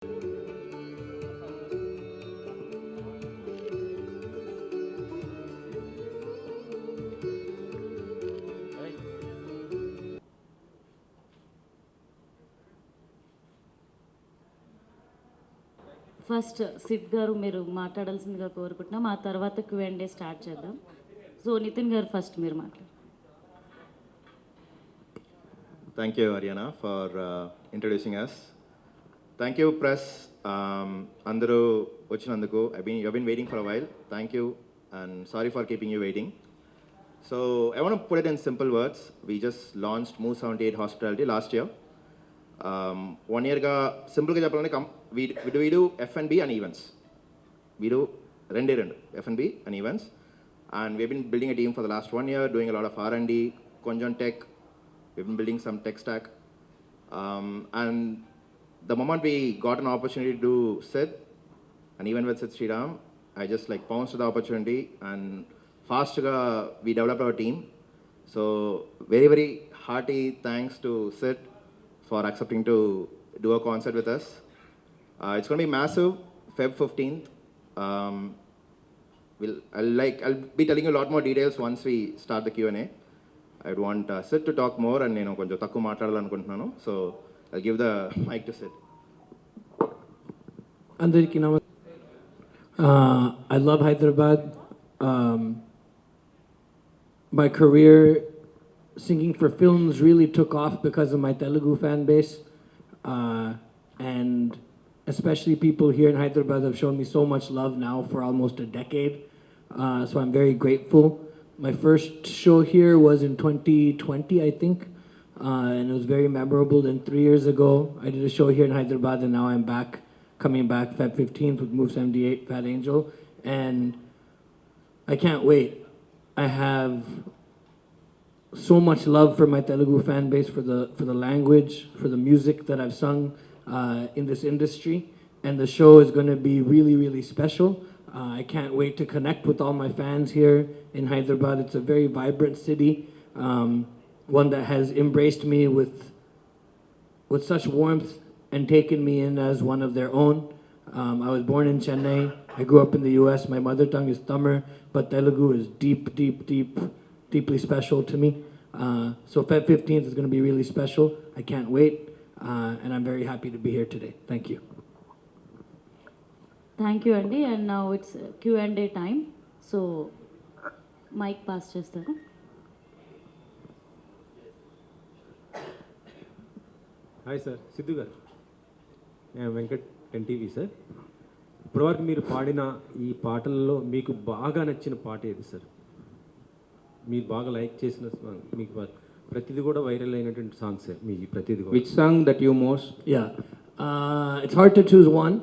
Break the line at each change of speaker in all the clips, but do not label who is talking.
First Sid గారు మీరు మాట్లాడాల్సిందిగా కోరుకుంటున్నాం. ఆ తర్వాత Q&A స్టార్ట్ చేద్దాం. సో నితిన్ గారు ఫస్ట్ మీరు మాట్లాడండి.
Thank you, Ariana, for introducing us. Thank you, press. Andaru vachinanduku. You've been waiting for a while. Thank you, and sorry for keeping you waiting. So I want to put it in simple words. We just launched Move 78 Hospitality last year. 1 year ga simple ga cheppalante we do F&B and events. We do rendu F&B and events, and we've been building a team for the last 1 year, doing a lot of R&D, konjam tech. We've been building some tech stack, and the moment we got an opportunity to do Sid, and even with Sid Sriram, I just like pounced the opportunity, and fast we developed our team. So very, very hearty thanks to Sid for accepting to do a concert with us. It's going to be massive, Feb 15th. I'll be telling you a lot more details once we start the Q&A. I'd want Sid to talk more, and నేను కొంచెం తక్కువ మాట్లాడాలనుకుంటున్నాను. So I'll give the mic to Sid.
అందరికీ I love Hyderabad. My career singing for films really took off because of my Telugu fan base, and especially people here in Hyderabad have shown me so much love now for almost a decade, so I'm very grateful. My first show here was in 2020, I think, and it was very memorable. Then 3 years ago, I did a show here in Hyderabad, and now I'm coming back Feb 15th with Move 78, Fat Angel, and I can't wait. I have so much love for my Telugu fan base, for the language, for the music that I've sung in this industry, and the show is going to be really, really special. I can't wait to connect with all my fans here in Hyderabad. It's a very vibrant city, one that has embraced me with such warmth and taken me in as one of their own. I was born in Chennai. I grew up in the US. My mother tongue is Tamil, but Telugu is deeply special to me. So Feb 15th is going to be really special. I can't wait, and I'm very happy to be here today. Thank you.
Thank you అండి. And now it's Q&A time. So mike pass చేస్తారా?
Hi sir, Siddhu garu. నేను Venkat NTV sir. ఇప్పటివరకు మీరు పాడిన ఈ పాటల్లో మీకు బాగా నచ్చిన పాట ఏది సార్? మీరు బాగా లైక్ చేసిన మీకు ప్రతిదీ కూడా వైరల్ అయినటువంటి సాంగ్స్ సార్ మీ ప్రతిదీ కూడా.
Which song that you most?
Yeah, it's hard to choose one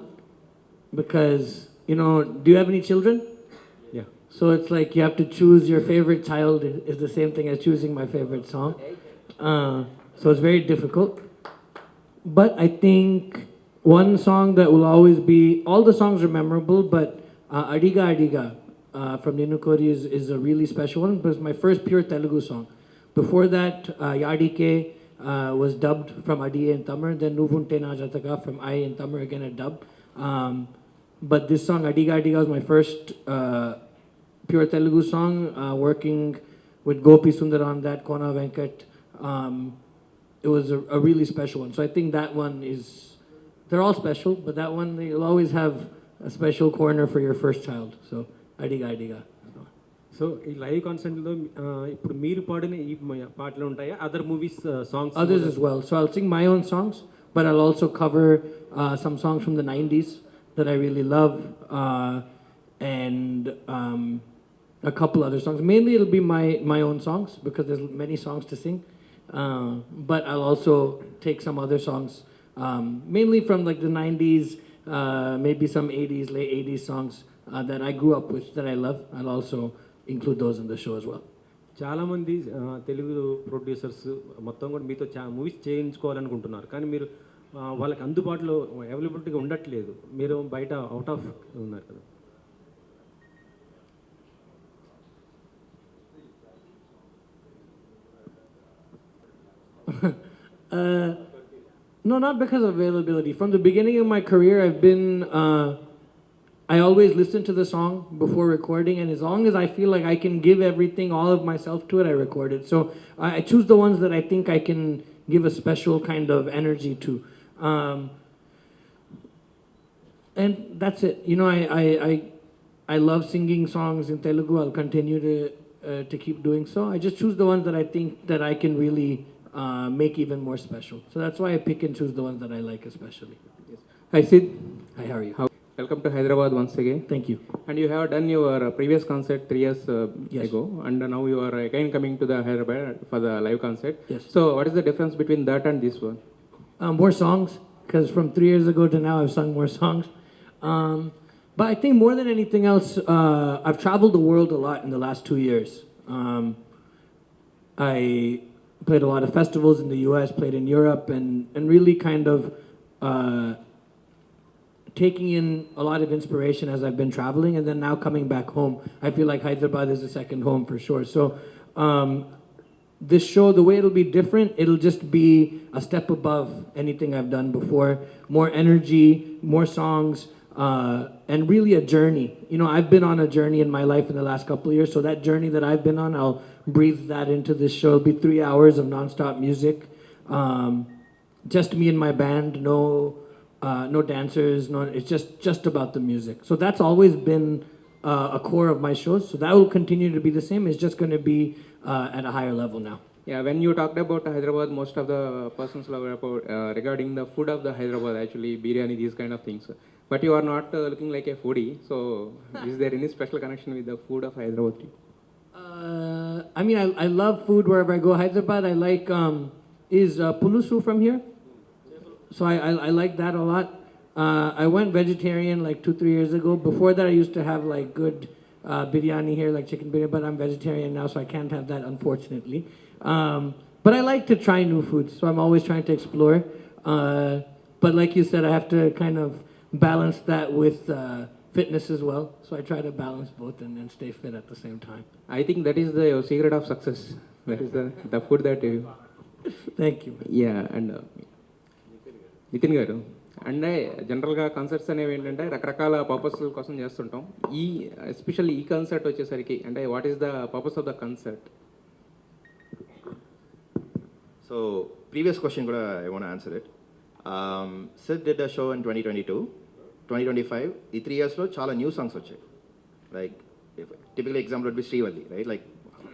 because, do you have any children?
Yeah.
So it's like you have to choose your favorite child is the same thing as choosing my favorite song. So it's very difficult. But I think one song that will always be, all the songs are memorable, but Adiga Adiga from Ninu Kodi is a really special one because my first pure Telugu song. Before that, Yadike was dubbed from Adiye in Tamil, then Nuvunte Na Jataka from I in Tamil, again a dub. But this song, Adiga Adiga, was my first pure Telugu song, working with Gopi Sundar on that, Kona Venkat. It was a really special one. So I think that one is, they're all special, but that one, you'll always have a special corner for your first child. So Adiga Adiga.
So ఈ live కాన్సర్ట్లో ఇప్పుడు మీరు పాడిన ఈ పాటలు ఉంటాయా? Other movies songs?
Others as well. So I'll sing my own songs, but I'll also cover some songs from the 90s that I really love, and a couple other songs. Mainly it'll be my own songs because there's many songs to sing, but I'll also take some other songs, mainly from like the 90s, maybe some 80s, late 80s songs that I grew up with that I love. I'll also include those in the show as well.
చాలామంది Telugu producers మొత్తం కూడా మీతో movies చేయించుకోవాలనుకుంటున్నారు, కానీ మీరు వాళ్ళకి అందుబాటులో అవైలబిలిటీగా ఉండట్లేదు. మీరు బయట అవుట్ ఆఫ్ ఉన్నారు కదా.
No, not because of availability. From the beginning of my career, I've been, I always listen to the song before recording, and as long as I feel like I can give everything, all of myself to it, I record it. So I choose the ones that I think I can give a special kind of energy to. And that's it. You know, I love singing songs in Telugu. I'll continue to keep doing so. I just choose the ones that I think that I can really make even more special. So that's why I pick and choose the ones that I like especially.
Hi Sid,
Hi, how are you?
welcome to Hyderabad once again.
Thank you.
And you have done your previous concert 3 years
Yes.
ago, and now you are again coming to the Hyderabad for the live concert.
Yes.
So what is the difference between that and this one?
More songs, because from 3 years ago to now, I've sung more songs. But I think more than anything else, I've traveled the world a lot in the last 2 years. I played a lot of festivals in the US, played in Europe, and really kind of taking in a lot of inspiration as I've been traveling, and then now coming back home. I feel like Hyderabad is a second home for sure. So this show, the way it'll be different, it'll just be a step above anything I've done before. More energy, more songs, and really a journey. You know, I've been on a journey in my life in the last couple of years, so that journey that I've been on, I'll breathe that into this show. It'll be 3 hours of nonstop music. Just me and my band, no dancers, it's just about the music. So that's always been a core of my shows. So that will continue to be the same. It's just going to be at a higher level now.
Yeah, when you talked about Hyderabad, most of the persons love about regarding the food of the Hyderabad, actually biryani, these kind of things. But you are not looking like a foodie. So is there any special connection with the food of Hyderabad?
I mean, I love food wherever I go. Hyderabad, I like, is pulusu from here? So I like that a lot. I went vegetarian like 2-3 years ago. Before that, I used to have like good biryani here, like chicken biryani, but I'm vegetarian now, so I can't have that, unfortunately. But I like to try new foods, so I'm always trying to explore. But like you said, I have to kind of balance that with fitness as well. So I try to balance both and stay fit at the same time.
I think that is the secret of success. That is the food that you...
Thank you.
Yeah, and Nitin గారు అంటే జనరల్గా concerts అనేవి ఏంటంటే రకరకాల purpose కోసం చేస్తుంటాం. Especially ఈ concert వచ్చేసరికి అంటే what is the purpose of the concert?
So, previous question కూడా I want to answer it. Sid did a show in 2022, 2025. ఈ 3 years లో చాలా న్యూ సాంగ్స్ వచ్చాయి. Like, typical example would be Srivalli, right? Like,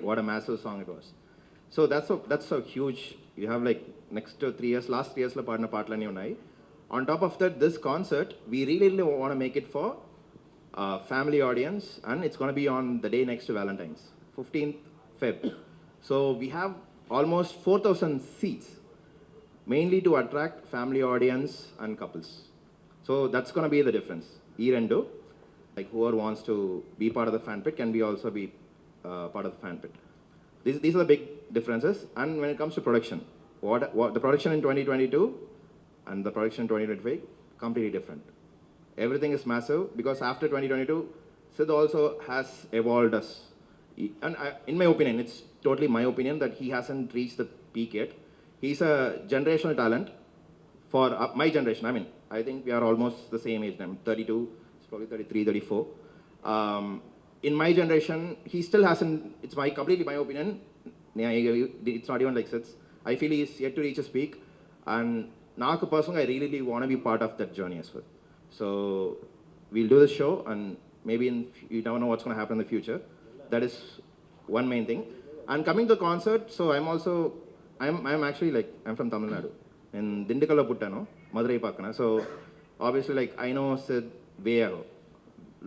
what a massive song it was. So that's a huge, you have like next 3 years, last 3 years lo paadina paatlani unnai. On top of that, this concert, we really want to make it for family audience, and it's going to be on the day next to Valentine's, 15th Feb. So we have almost 4,000 seats, mainly to attract family audience and couples. So that's going to be the difference. Rendu, like whoever wants to be part of the fan pit can be also be part of the fan pit. These are the big differences. And when it comes to production, what the production in 2022 and the production in 2025, completely different. Everything is massive because after 2022, Sid also has evolved us. And in my opinion, it's totally my opinion that he hasn't reached the peak yet. He's a generational talent for my generation. I mean, I think we are almost the same age. I'm 32, he's probably 33, 34. In my generation, he still hasn't, it's completely my opinion, it's not even like Sid's. I feel he's yet to reach his peak, and Naku personally, I really want to be part of that journey as well. So, we'll do this show, and maybe you never know what's going to happen in the future. That is one main thing. And coming to the concert, so I'm actually like, I'm from Tamil Nadu, in Dindikala Puttano, Madurai Pakkana. So, obviously, like, I know Sid way ago,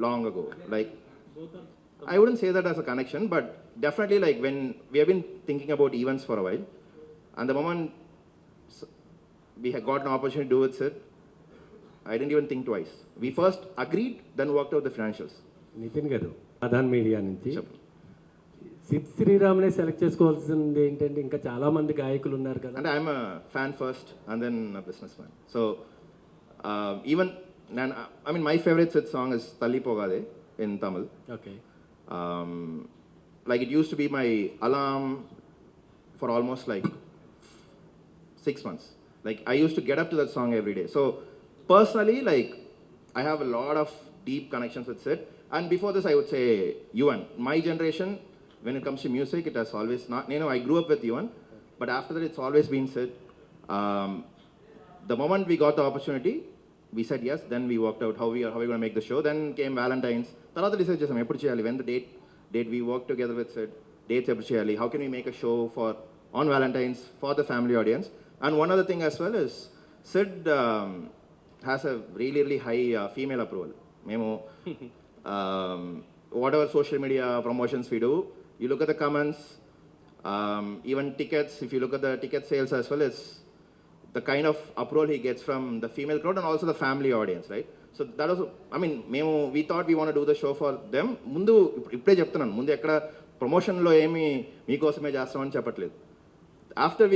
long ago, like, I wouldn't say that as a connection, but definitely like when we have been thinking about events for a while, and the moment we had got an opportunity to do it, Sid, I didn't even think twice. We first agreed, then worked out the financials.
Nitin garu Aadhan media నుంచి
Sure.
Sid శ్రీరామ్నే select చేసుకోవాల్సింది ఏంటంటే ఇంకా చాలా మంది గాయకులు ఉన్నారు కదా.
And I'm a fan first, and then a businessman. So even, I mean, my favorite Sid song is Talli Pogade in Tamil.
Okay.
Like it used to be my alarm for almost like 6 months. Like I used to get up to that song every day. So personally, like I have a lot of deep connections with Sid. And before this, I would say Yuan. My generation, when it comes to music, it has always not. I grew up with Yuan, but after that, it's always been Sid. The moment we got the opportunity, we said yes. Then we worked out how we going to make the show. Then came Valentine's. Tarata decide chesam eppudu cheyali. When the date we worked together with Sid. Dates eppudu cheyali. How can we make a show on Valentine's for the family audience? And one other thing as well is Sid has a really really high female approval. Memo whatever social media promotions we do, you look at the comments, even tickets. If you look at the ticket sales as well, it's the kind of approval he gets from the female crowd and also the family audience, right? So that was, I mean, we thought we want to do the show for them. Mundu ippade cheptunnan, mundu ekkada promotion lo emi meekosame chestamani cheppatledu. After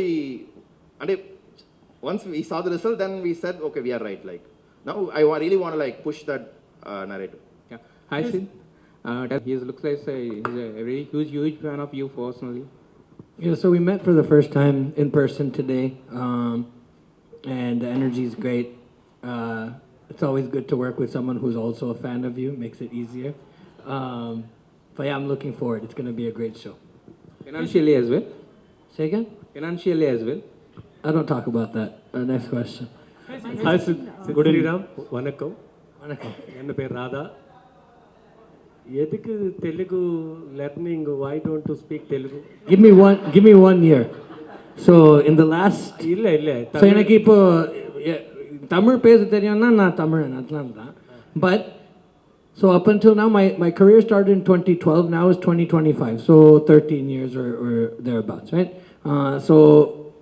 once we saw the result, then we said, okay, we are right. Like now, really want to like push that narrative.
Yeah. Hi, Sid. He looks like he's a very huge fan of you personally.
Yeah, so we met for the first time in person today, and the energy is great. It's always good to work with someone who's also a fan of you, makes it easier. But yeah, I'm looking forward. It's going to be a great show.
Financially as well.
Say again?
Financially as well.
I don't talk about that. Next question.
Hi, Sid Sriram. Vanakkam.
Vanakkam.
Enna per Radha. Edhukku Telugu learning? Why don't you speak Telugu?
Give me 1 year. So in the last
இல்ல
so எனக்கு இப்போ தமிழ் பேச தெரியும்னா நான் தமிழன் அதனால தான். But so up until now my career started in 2012, now is 2025, so 13 years or thereabouts, right? So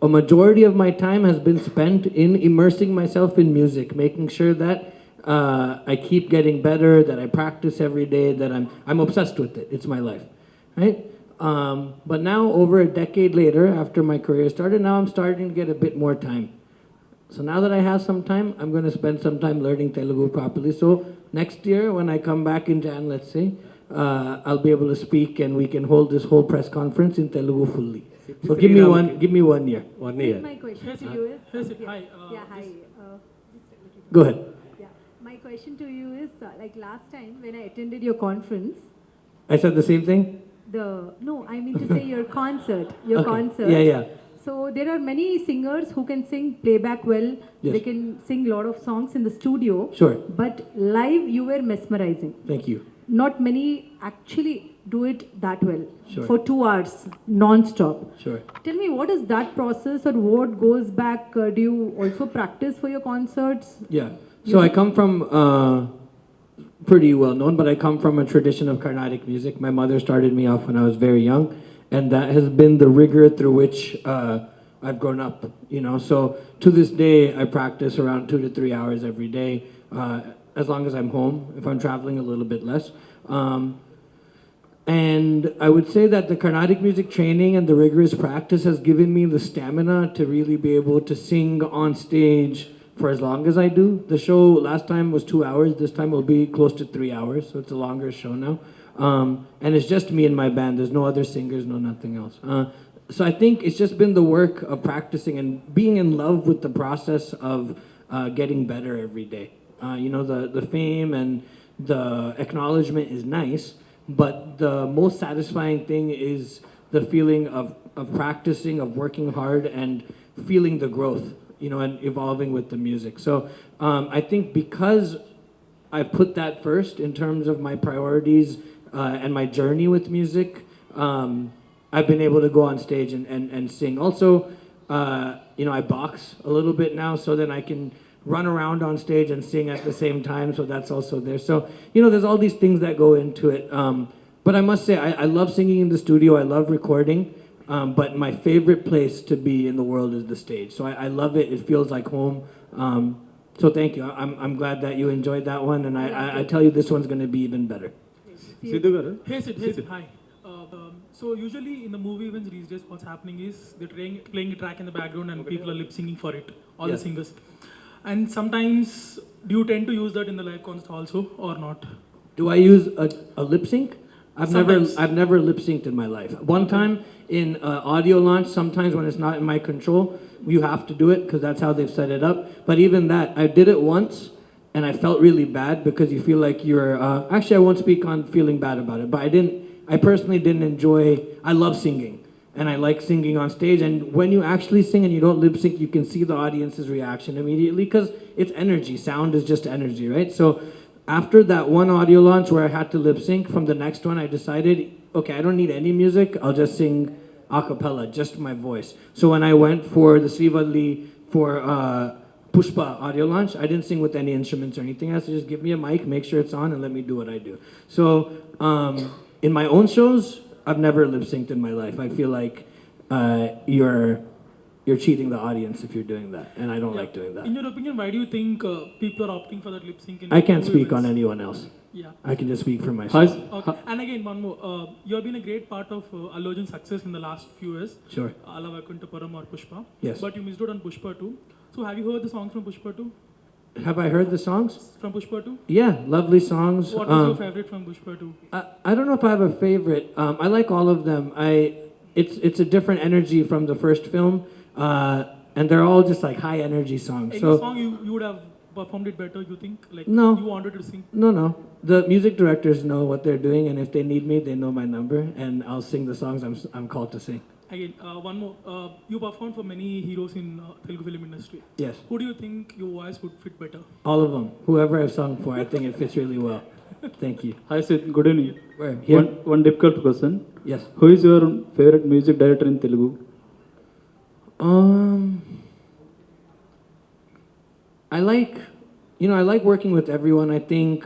a majority of my time has been spent in immersing myself in music, making sure that I keep getting better, that I practice every day, that I'm obsessed with it. It's my life, right? But now, over a decade later, after my career started, now I'm starting to get a bit more time. So now that I have some time, I'm going to spend some time learning Telugu properly. So next year, when I come back in Jan, let's say, I'll be able to speak and we can hold this whole press conference in Telugu fully. So give me 1 year.
1 year.
My question to you is,
Hi.
yeah, hi.
Go ahead.
Yeah, my question to you is, like last time when I attended your conference,
I said the same thing?
no, I mean to say your concert,
Okay.
concert.
Yeah.
So there are many singers who can sing playback well.
Yes.
They can sing a lot of songs in the studio.
Sure.
But live, you were mesmerizing.
Thank you.
Not many actually do it that well.
Sure.
For 2 hours, non-stop.
Sure.
Tell me, what is that process or what goes back? Do you also practice for your concerts?
Yeah. So I come from pretty well known, but I come from a tradition of Carnatic music. My mother started me off when I was very young, and that has been the rigor through which I've grown up. So to this day, I practice around 2 to 3 hours every day, as long as I'm home. If I'm traveling, a little bit less. And I would say that the Carnatic music training and the rigorous practice has given me the stamina to really be able to sing on stage for as long as I do. The show last time was 2 hours. This time will be close to 3 hours, so it's a longer show now. And it's just me and my band. There's no other singers, no nothing else. So I think it's just been the work of practicing and being in love with the process of getting better every day. The fame and the acknowledgement is nice, but the most satisfying thing is the feeling of practicing, of working hard, and feeling the growth, and evolving with the music. So I think because I put that first in terms of my priorities and my journey with music, I've been able to go on stage and sing. Also, I box a little bit now, so then I can run around on stage and sing at the same time, so that's also there. So, there's all these things that go into it. But I must say, I love singing in the studio, I love recording, but my favorite place to be in the world is the stage. So I love it, it feels like home. So thank you, I'm glad that you enjoyed that one, and I tell you this one's going to be even better.
Sidhu garu.
Hey Sid, hi. So usually in the movie events these days, what's happening is they're playing a track in the background and people are lip singing for it, all the singers. And sometimes, do you tend to use that in the live concert also or not?
Do I use a lip sync?
Sometimes.
I've never lip synced in my life. One time in audio launch, sometimes when it's not in my control, you have to do it because that's how they've set it up. But even that, I did it once, and I felt really bad because you feel like you're. Actually, I won't speak on feeling bad about it, but I didn't. I personally didn't enjoy. I love singing, and I like singing on stage. And when you actually sing and you don't lip sync, you can see the audience's reaction immediately because it's energy. Sound is just energy, right? So after that one audio launch where I had to lip sync, from the next one I decided, okay, I don't need any music. I'll just sing a cappella, just my voice. So when I went for the Srivalli for Pushpa audio launch, I didn't sing with any instruments or anything else. Just give me a mic, make sure it's on, and let me do what I do. So in my own shows, I've never lip synced in my life. I feel like you're cheating the audience if you're doing that, and I don't like doing that.
In your opinion, why do you think people are opting for that lip sync?
I can't speak on anyone else.
Yeah.
I can just speak for myself.
Okay. And again, one more. You have been a great part of Allu Arjun's success in the last few years.
Sure.
Ala Vaikunthapuram or Pushpa.
Yes.
But you missed out on Pushpa 2. So have you heard the songs from Pushpa 2?
Have I heard the songs?
From Pushpa 2?
Yeah, lovely songs.
What was your favorite from Pushpa 2?
I don't know if I have a favorite. I like all of them. It's a different energy from the first film, and they're all just like high energy songs.
Any
So
song you would have performed it better, you think? Like
No.
you wanted to sing?
no. The music directors know what they're doing, and if they need me, they know my number, and I'll sing the songs I'm called to sing.
Again, one more. You performed for many heroes in Telugu film industry.
Yes,
Who do you think your voice would fit better?
all of them. Whoever I've sung for, I think it fits really well. Thank you.
Hi Sid, good evening.
Where? Here?
One difficult question.
Yes.
Who is your favorite music director in Telugu?
I like working with everyone. I think,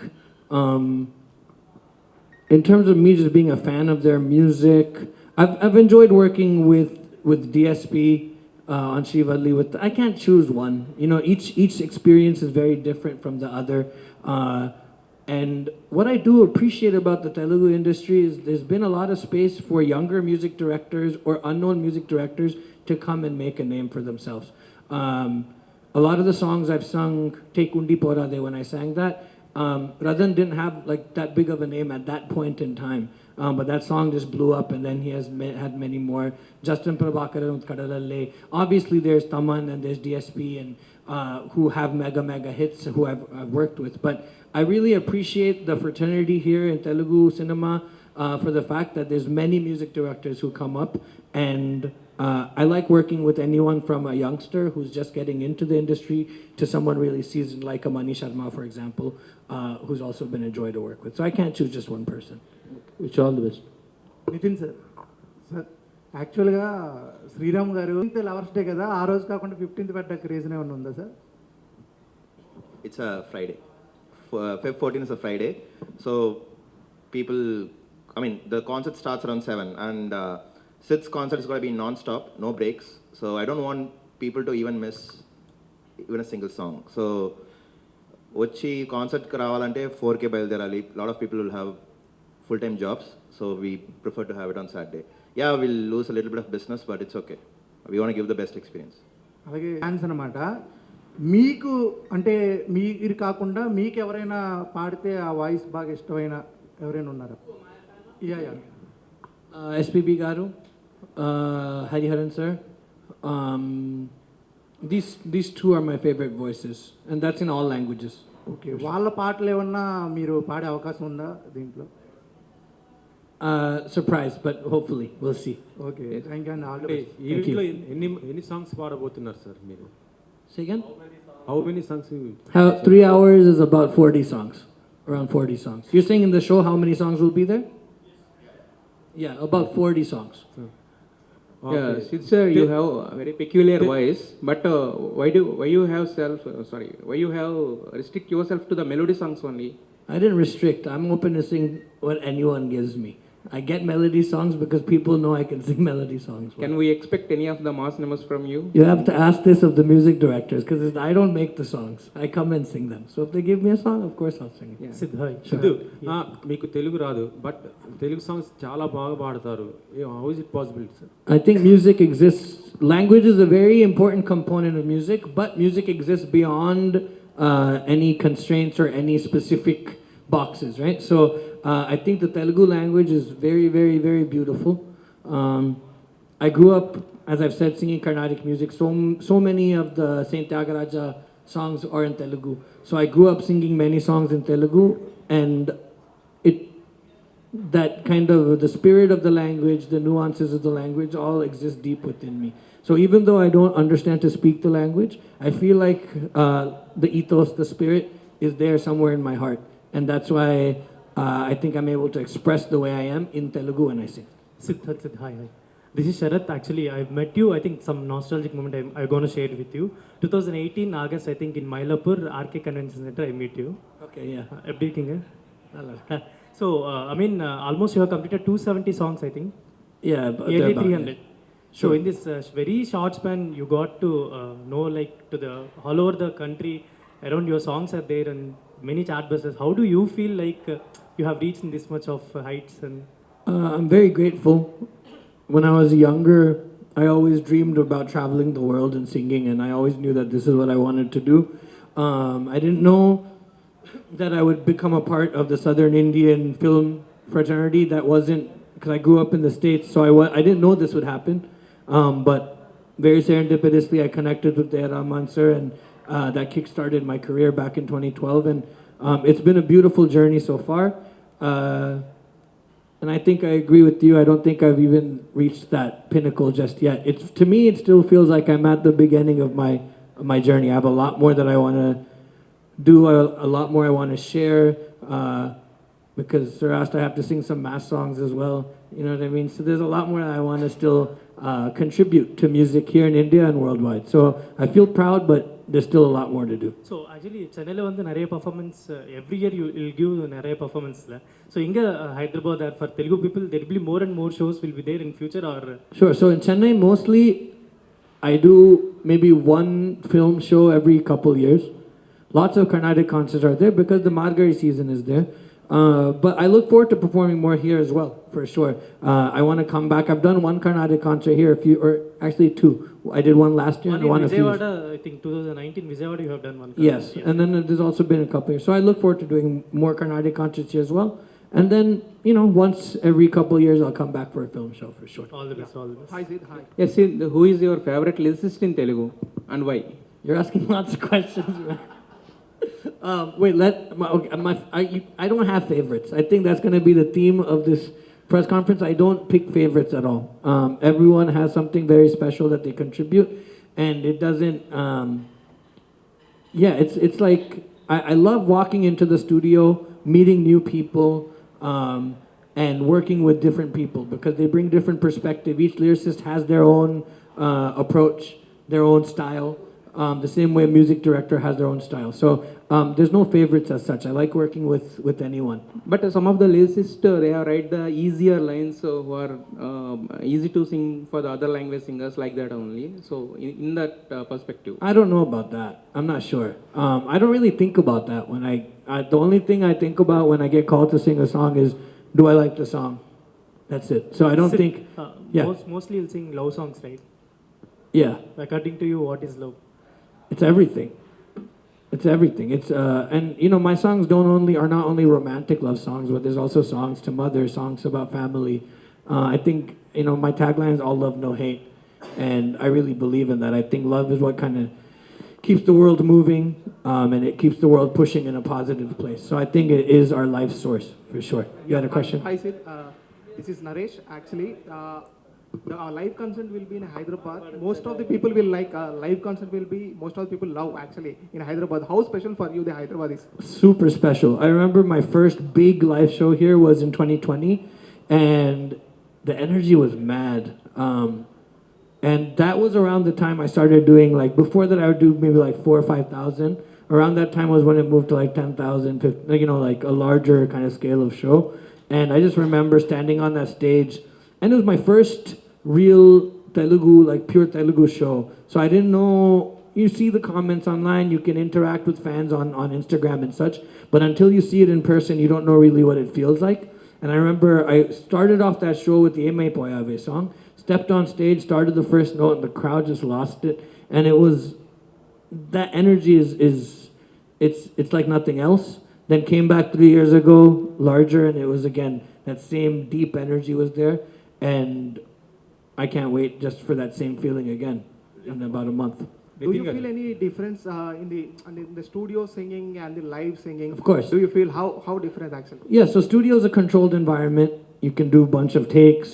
in terms of me just being a fan of their music, I've enjoyed working with DSP on Srivalli. I can't choose one. Each experience is very different from the other. And what I do appreciate about the Telugu industry is there's been a lot of space for younger music directors or unknown music directors to come and make a name for themselves. A lot of the songs I've sung, Take Undi Porade, when I sang that, Radhan didn't have like that big of a name at that point in time. But that song just blew up, and then he has had many more. Justin Prabhakaran with Kadalalle. Obviously, there's Taman and there's DSP, and who have mega hits who I've worked with. But I really appreciate the fraternity here in Telugu cinema for the fact that there's many music directors who come up, and I like working with anyone from a youngster who's just getting into the industry to someone really seasoned like a Mani Sharma, for example, who's also been a joy to work with. So I can't choose just one person.
Wish you all the best.
Nitin sir యాక్చువల్గా శ్రీరామ్ గారు lovers day కదా, ఆ రోజు కాకుండా 15th పెట్టడానికి reason ఏమైనా ఉందా sir?
It's a Friday. Feb 14 is a Friday. So the concert starts around 7, and Sid's concert is going to be non-stop, no breaks. So I don't want people to even miss even a single song. So వచ్చి కాన్సర్ట్కి రావాలంటే 4K బయలుదేరాలి. Lot of people will have full-time jobs, so we prefer to have it on Saturday. Yeah, we'll lose a little bit of business, but it's okay. We want to give the best experience.
అలాగే dance అనమాట. మీకు అంటే మీరు కాకుండా మీకు ఎవరైనా పాడితే ఆ వాయిస్ బాగా ఇష్టమైన ఎవరైనా ఉన్నారా? Yeah
SPB Garu, Hariharan sir. These two are my favorite voices, and that's in all languages.
Okay, వాళ్ళ పాటలు ఏమన్నా మీరు పాడే అవకాశం ఉందా దీంట్లో?
Surprise, but hopefully we'll see.
Okay, thank you and all the
అంటే
బెస్ట్.
ఈవెంట్లో ఎన్ని సాంగ్స్ పాడబోతున్నారు సార్ మీరు?
Say again?
How many songs you?
How 3 hours is about 40 songs, around 40 songs. You're saying in the show how many songs will be there? Yeah, about 40 songs.
Yeah, Sid sir, you have a very peculiar voice, but why you have restrict yourself to the melody songs only?
I didn't restrict. I'm open to sing what anyone gives me. I get melody songs because people know I can sing melody songs.
Can we expect any of the mass numbers from you?
You have to ask this of the music directors because I don't make the songs. I come and sing them. So if they give me a song, of course I'll sing it.
Yeah.
Sid, hi.
Siddhu, మీకు తెలుగు రాదు, but Telugu songs చాలా బాగా పాడతారు. How is it possible, sir?
I think music exists. Language is a very important component of music, but music exists beyond any constraints or any specific boxes, right? So I think the Telugu language is very, very, very beautiful. I grew up, as I've said, singing Carnatic music. So many of the Saint Tyagaraja songs are in Telugu. So I grew up singing many songs in Telugu, and it that kind of the spirit of the language, the nuances of the language, all exist deep within me. So even though I don't understand to speak the language, I feel like the ethos, the spirit, is there somewhere in my heart, and that's why I think I'm able to express the way I am in Telugu when I sing.
Sid, hi. This is Sharath. Actually, I've met you. I think some nostalgic moment I'm going to share it with you. 2018 August, I think in Mylapore, RK Convention Center, I meet you.
Okay, yeah.
Everything. So, almost you have completed 270 songs, I think.
Yeah,
Nearly
about,
300.
yeah.
So, in this very short span, you got to know, like, to the all over the country, around your songs are there and many chartbusters. How do you feel like you have reached this much of heights? And
I'm very grateful. When I was younger, I always dreamed about traveling the world and singing, and I always knew that this is what I wanted to do. I didn't know that I would become a part of the Southern Indian film fraternity. That wasn't, because I grew up in the States, so I didn't know this would happen. But very serendipitously, I connected with Dehra Mansur, and that kickstarted my career back in 2012. And it's been a beautiful journey so far. And I think I agree with you. I don't think I've even reached that pinnacle just yet. To me, it still feels like I'm at the beginning of my journey. I have a lot more that I want to do, a lot more I want to share. Because Sir asked, I have to sing some mass songs as well. You know what I mean? So there's a lot more that I want to still contribute to music here in India and worldwide. So I feel proud, but there's still a lot more to do.
so actually, Chennai வந்து நிறைய performance every year you will give நிறைய performance. So இங்க Hyderabad, for Telugu people, there will be more and more shows will be there in future or?
Sure. So in Chennai, mostly I do maybe one film show every couple years. Lots of Carnatic concerts are there because the Margari season is there. But I look forward to performing more here as well, for sure. I want to come back. I've done one Carnatic concert here, or actually two. I did one last year and one a few years.
I think 2019 Vijayawada you have done one.
Yes, yeah. And then there's also been a couple years. So I look forward to doing more Carnatic concerts here as well. And then, once every couple of years, I'll come back for a film show for sure.
All the best, all the best.
Hi, Sid. Hi.
Yes, Sid, who is your favorite lyricist in Telugu and why?
You're asking lots of questions, man. Wait, I don't have favorites. I think that's going to be the theme of this press conference. I don't pick favorites at all. Everyone has something very special that they contribute, and it doesn't. It's like I love walking into the studio, meeting new people, and working with different people because they bring different perspective. Each lyricist has their own approach, their own style. The same way a music director has their own style. So there's no favorites as such. I like working with anyone.
But some of the lyricists, they have write the easier lines who are easy to sing for the other language singers like that only. So in that perspective.
I don't know about that. I'm not sure. I don't really think about that when the only thing I think about when I get called to sing a song is, do I like the song? That's it. So I don't think. Yeah.
Mostly you'll sing love songs, right?
Yeah.
According to you, what is love?
It's everything. It's everything. It's and my songs are not only romantic love songs, but there's also songs to mother, songs about family. I think my tagline is all love, no hate, and I really believe in that. I think love is what kind of keeps the world moving, and it keeps the world pushing in a positive place. So I think it is our life source for sure. You had a question?
Hi, Sid. This is Naresh. Actually, the live concert will be in Hyderabad. Most of the people will like live concert will be. Most of the people love actually in Hyderabad. How special for you the Hyderabad is?
Super special. I remember my first big live show here was in 2020, and the energy was mad. And that was around the time I started doing before that I would do maybe 4,000 or 5,000. Around that time was when it moved to 10,000, 15, a larger kind of scale of show. And I just remember standing on that stage, and it was my first real Telugu, pure Telugu show. So I didn't know, you see the comments online, you can interact with fans on Instagram and such, but until you see it in person, you don't know really what it feels like. And I remember I started off that show with the Eme Poyave song, stepped on stage, started the first note, and the crowd just lost it. And it was, that energy it's like nothing else. Then came back 3 years ago, larger, and it was again that same deep energy was there, and I can't wait just for that same feeling again in about a month.
Do you feel any difference in the studio singing and the live singing?
Of course.
Do you feel how different actually?
Yeah, so studio is a controlled environment. You can do a bunch of takes.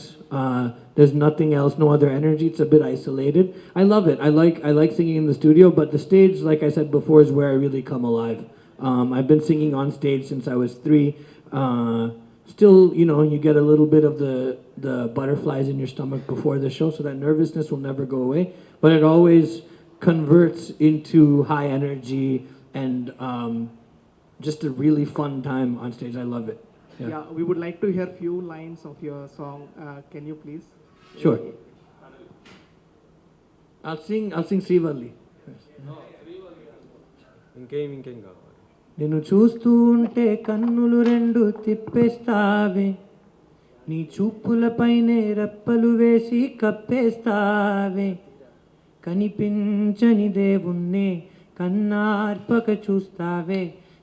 There's nothing else, no other energy. It's a bit isolated. I love it. I like singing in the studio, but the stage, like I said before, is where I really come alive. I've been singing on stage since I was 3. Still, you get a little bit of the butterflies in your stomach before the show, so that nervousness will never go away. But it always converts into high energy and just a really fun time on stage. I love it.
Yeah, we would like to hear few lines of your song. Can you please?
Sure. I'll sing Srivalli.
ఇంకేం కావాలి?
నిన్ను చూస్తూ ఉంటే కన్నులు రెండు తిప్పేస్తావే, నీ చూపులపైనే రెప్పలు వేసి కప్పేస్తావే, కనిపించని దేవుణ్ణే కన్నార్పక చూస్తావే,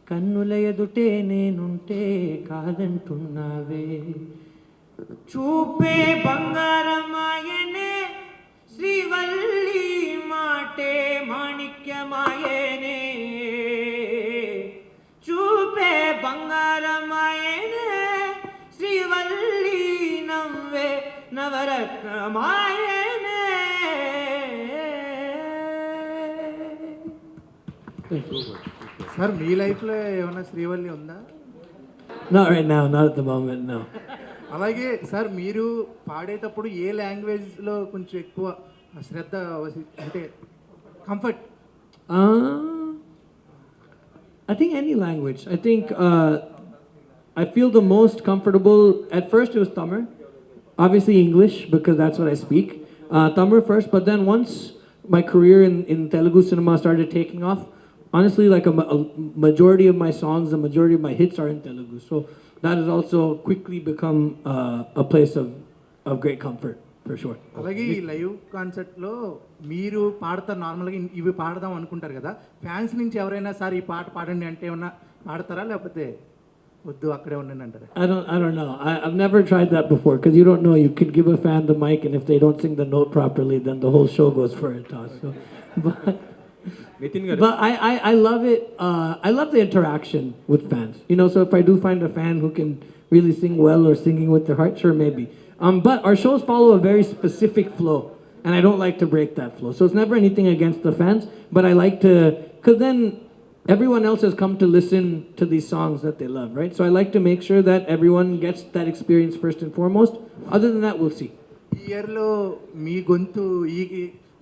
కన్నుల ఎదుటే నేనుంటే కాదంటున్నావే. చూపే బంగారమాయనే శ్రీవల్లి, మాటే మాణిక్యమాయనే. చూపే బంగారమాయనే శ్రీవల్లి, నవ్వే నవరత్నమాయనే.
సార్ మీ లైఫ్లో ఏమైనా శ్రీవల్లి ఉందా?
Not right now, not at the moment, no.
అలాగే సార్ మీరు పాడేటప్పుడు ఏ లాంగ్వేజ్లో కొంచెం ఎక్కువ శ్రద్ధ అంటే comfort?
I think any language. I think I feel the most comfortable. At first it was Tamil, obviously English because that's what I speak. Tamil first, but then once my career in Telugu cinema started taking off, honestly, like a majority of my songs, the majority of my hits are in Telugu. So that has also quickly become a place of great comfort, for sure.
అలాగే ఈ live కాన్సర్ట్లో మీరు పాడతారు, నార్మల్గా ఇవి పాడదాం అనుకుంటారు కదా, fans నుంచి ఎవరైనా సార్ ఈ పాట పాడండి అంటే ఏమన్నా పాడతారా, లేకపోతే వద్దు అక్కడే ఉండండి అంటారా?
I don't know. I've never tried that before because you don't know. You could give a fan the mic, and if they don't sing the note properly, then the whole show goes for a toss. So, but I love it. I love the interaction with fans. So if I do find a fan who can really sing well or singing with their heart, sure, maybe. But our shows follow a very specific flow, and I don't like to break that flow. So it's never anything against the fans, but I like to, because then everyone else has come to listen to these songs that they love, right? So I like to make sure that everyone gets that experience first and foremost. Other than that, we'll see.
ఈ ఇయర్లో మీ గొంతు ఈ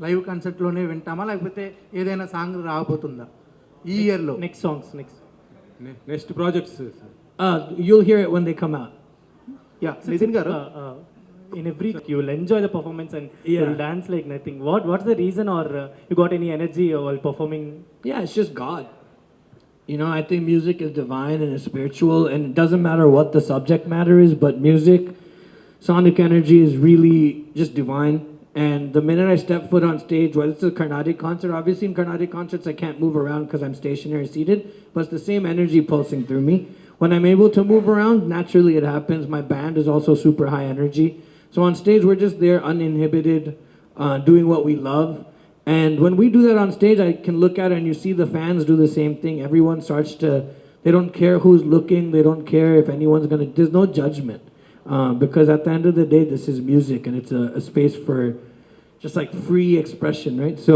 live కాన్సర్ట్లోనే వింటామా, లేకపోతే ఏదైనా song రాబోతుందా ఈ ఇయర్లో?
Next projects
You'll hear it when they come out.
Yeah, Nitin garu.
In every you will enjoy the performance and you will dance like nothing. What's the reason, or you got any energy while performing?
Yeah, it's just God. I think music is divine and it's spiritual, and it doesn't matter what the subject matter is, but music, sonic energy is really just divine. And the minute I step foot on stage, whether it's a Carnatic concert, obviously in Carnatic concerts I can't move around because I'm stationary seated, but it's the same energy pulsing through me. When I'm able to move around, naturally it happens. My band is also super high energy. So on stage, we're just there uninhibited, doing what we love. And when we do that on stage, I can look at it and you see the fans do the same thing. Everyone starts to, they don't care who's looking. They don't care if anyone's going to, there's no judgment. Because at the end of the day, this is music and it's a space for just like free expression, right? So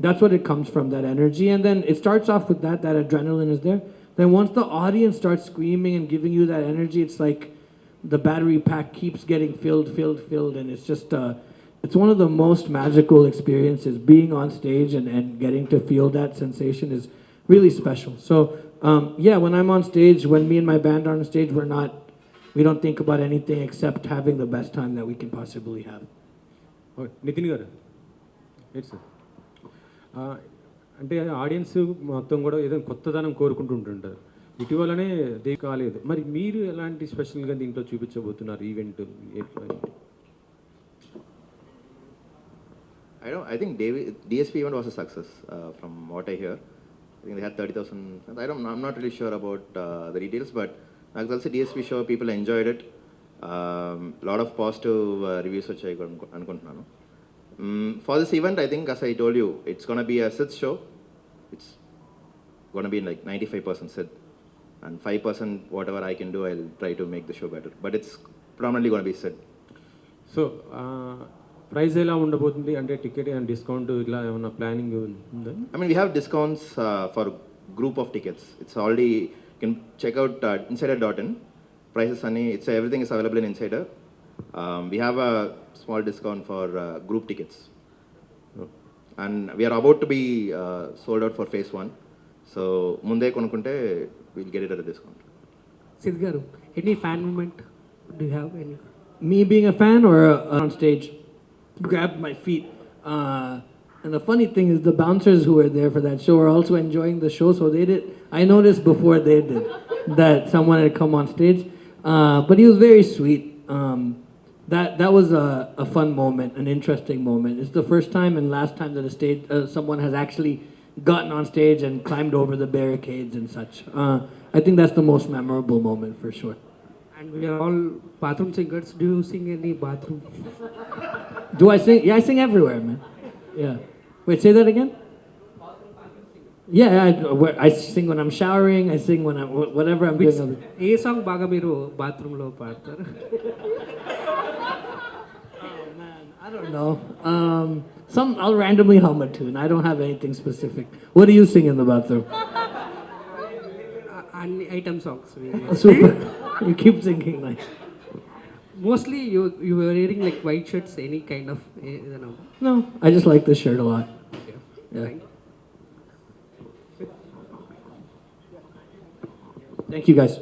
that's what it comes from, that energy. And then it starts off with that adrenaline is there. Then once the audience starts screaming and giving you that energy, it's like the battery pack keeps getting filled, and it's just, it's one of the most magical experiences. Being on stage and getting to feel that sensation is really special. So, yeah, when I'm on stage, when me and my band are on stage, we don't think about anything except having the best time that we can possibly have.
Nitin గారు ఏంటి sir, అంటే audience మొత్తం కూడా ఏదో కొత్తదనం కోరుకుంటుంటారు. ఇటీవలనే they కాలేదు, మరి మీరు ఎలాంటి స్పెషల్గా దీంట్లో చూపించబోతున్నారు event?
I think DSP event was a success from what I hear. I think they had 30,000. I'm not really sure about the details, but నాకు తెలిసి DSP show people enjoyed it. Lot of positive reviews వచ్చాయి అనుకుంటున్నాను. For this event, I think, as I told you, it's going to be a Sid show. It's going to be like 95% Sid. And 5% whatever I can do, I'll try to make the show better. But it's predominantly going to be Sid.
So price ఎలా ఉండబోతుంది అంటే ticket and discount ఇట్లా ఏమన్నా planning ఉందా?
I mean, we have discounts for group of tickets. It's already, you can check out insider.in. Prices, everything is available in Insider. We have a small discount for group tickets. And we are about to be sold out for phase 1. So, munde konukunte, we'll get it at a discount.
Sid garu, any fan moment? Do you have any?
Me being a fan or on stage, grabbed my feet. And the funny thing is, the bouncers who were there for that show were also enjoying the show. So they did. I noticed before they did that someone had come on stage, but he was very sweet. That was a fun moment, an interesting moment. It's the first time and last time that a stage someone has actually gotten on stage and climbed over the barricades and such. I think that's the most memorable moment for sure.
And we are all bathroom singers. Do you sing any bathroom?
Do I sing? Yeah, I sing everywhere, man. Yeah. Wait, say that again? Yeah, I sing when I'm showering. I sing when I'm whatever I'm doing.
A song బాగా మీరు bathroom లో పాడతారు?
I don't know. I'll randomly hum a tune. I don't have anything specific. What do you sing in the bathroom?
అన్ని item songs.
Super. You keep singing like.
Mostly you were wearing like white shirts, any kind of
No, I just like this shirt a lot. Yeah. Thank you guys.